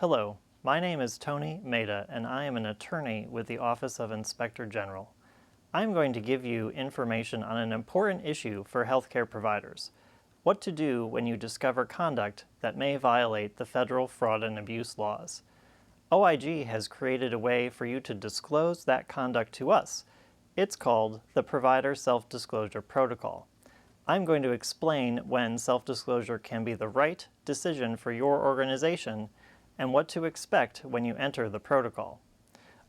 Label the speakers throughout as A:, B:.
A: Hello, my name is Tony Maida and I am an attorney with the Office of Inspector General. I am going to give you information on an important issue for healthcare providers: what to do when you discover conduct that may violate the federal fraud and abuse laws. OIG has created a way for you to disclose that conduct to us. It's called the Provider Self-Disclosure Protocol. I'm going to explain when self-disclosure can be the right decision for your organization and what to expect when you enter the protocol.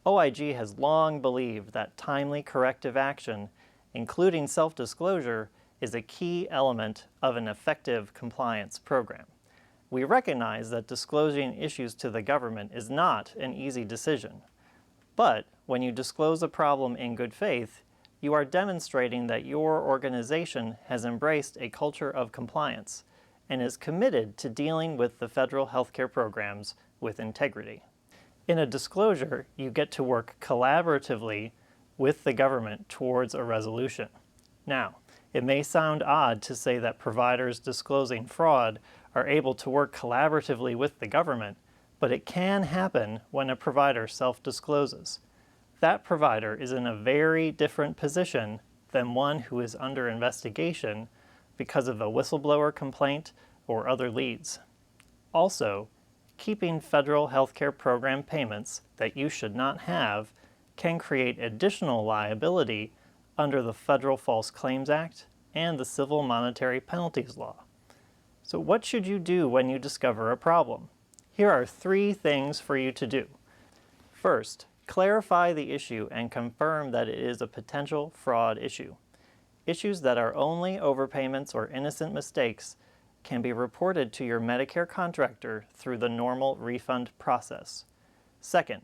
A: OIG has long believed that timely corrective action, including self-disclosure, is a key element of an effective compliance program. We recognize that disclosing issues to the government is not an easy decision. But when you disclose a problem in good faith, you are demonstrating that your organization has embraced a culture of compliance and is committed to dealing with the federal healthcare programs with integrity. In a disclosure, you get to work collaboratively with the government towards a resolution. Now, it may sound odd to say that providers disclosing fraud are able to work collaboratively with the government, but it can happen when a provider self-discloses. That provider is in a very different position than one who is under investigation because of a whistleblower complaint or other leads. Also, keeping federal healthcare program payments that you should not have can create additional liability under the Federal False Claims Act and the Civil Monetary Penalties Law. So what should you do when you discover a problem? Here are 3 things for you to do. First, clarify the issue and confirm that it is a potential fraud issue. Issues that are only overpayments or innocent mistakes can be reported to your Medicare contractor through the normal refund process. Second,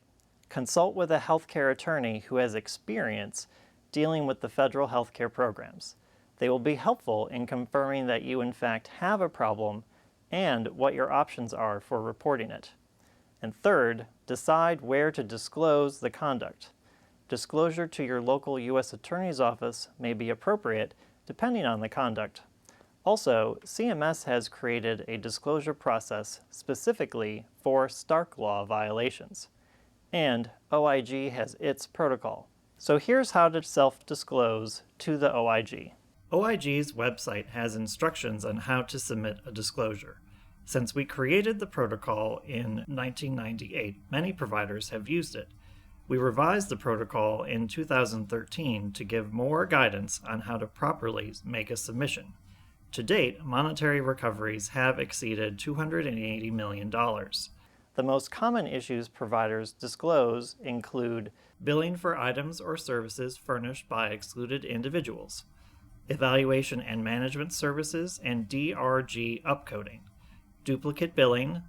A: consult with a healthcare attorney who has experience dealing with the federal healthcare programs. They will be helpful in confirming that you in fact have a problem and what your options are for reporting it. And third, decide where to disclose the conduct. Disclosure to your local U.S. Attorney's Office may be appropriate depending on the conduct. Also, CMS has created a disclosure process specifically for Stark Law violations, and OIG has its protocol. So here's how to self-disclose to the OIG. OIG's website has instructions on how to submit a disclosure. Since we created the protocol in 1998, many providers have used it. We revised the protocol in 2013 to give more guidance on how to properly make a submission. To date, monetary recoveries have exceeded $280 million. The most common issues providers disclose include billing for items or services furnished by excluded individuals, evaluation and management services and DRG upcoding, duplicate billing,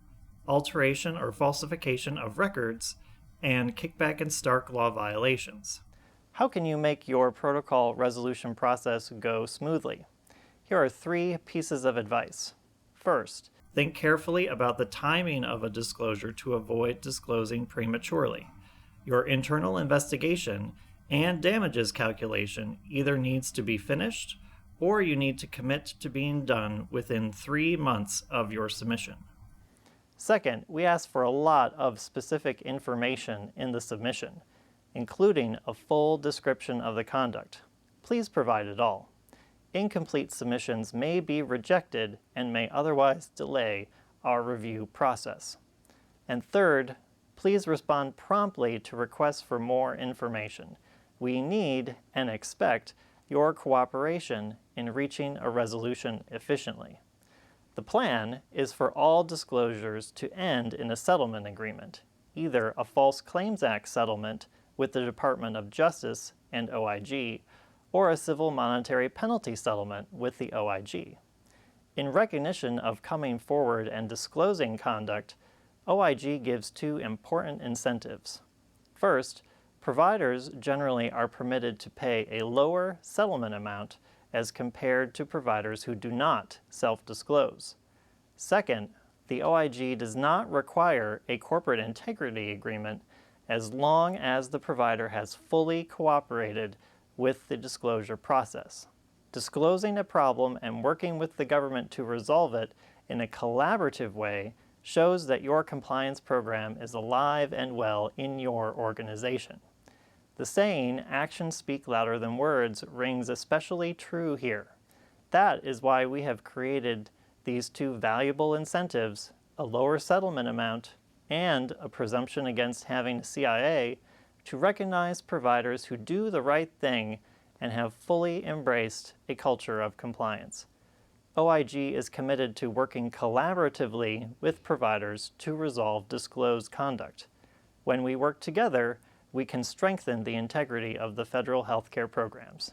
A: alteration or falsification of records, and kickback and Stark Law violations. How can you make your protocol resolution process go smoothly? Here are 3 pieces of advice. First, think carefully about the timing of a disclosure to avoid disclosing prematurely. Your internal investigation and damages calculation either needs to be finished or you need to commit to being done within 3 months of your submission. Second, we ask for a lot of specific information in the submission, including a full description of the conduct. Please provide it all. Incomplete submissions may be rejected and may otherwise delay our review process. And third, please respond promptly to requests for more information. We need and expect your cooperation in reaching a resolution efficiently. The plan is for all disclosures to end in a settlement agreement, either a False Claims Act settlement with the Department of Justice and OIG, or a civil monetary penalty settlement with the OIG. In recognition of coming forward and disclosing conduct, OIG gives 2 important incentives. First, providers generally are permitted to pay a lower settlement amount as compared to providers who do not self-disclose. Second, the OIG does not require a corporate integrity agreement as long as the provider has fully cooperated with the disclosure process. Disclosing a problem and working with the government to resolve it in a collaborative way shows that your compliance program is alive and well in your organization. The saying, "Actions speak louder than words," rings especially true here. That is why we have created these two valuable incentives, a lower settlement amount and a presumption against having a CIA, to recognize providers who do the right thing and have fully embraced a culture of compliance. OIG is committed to working collaboratively with providers to resolve disclosed conduct. When we work together, we can strengthen the integrity of the federal healthcare programs.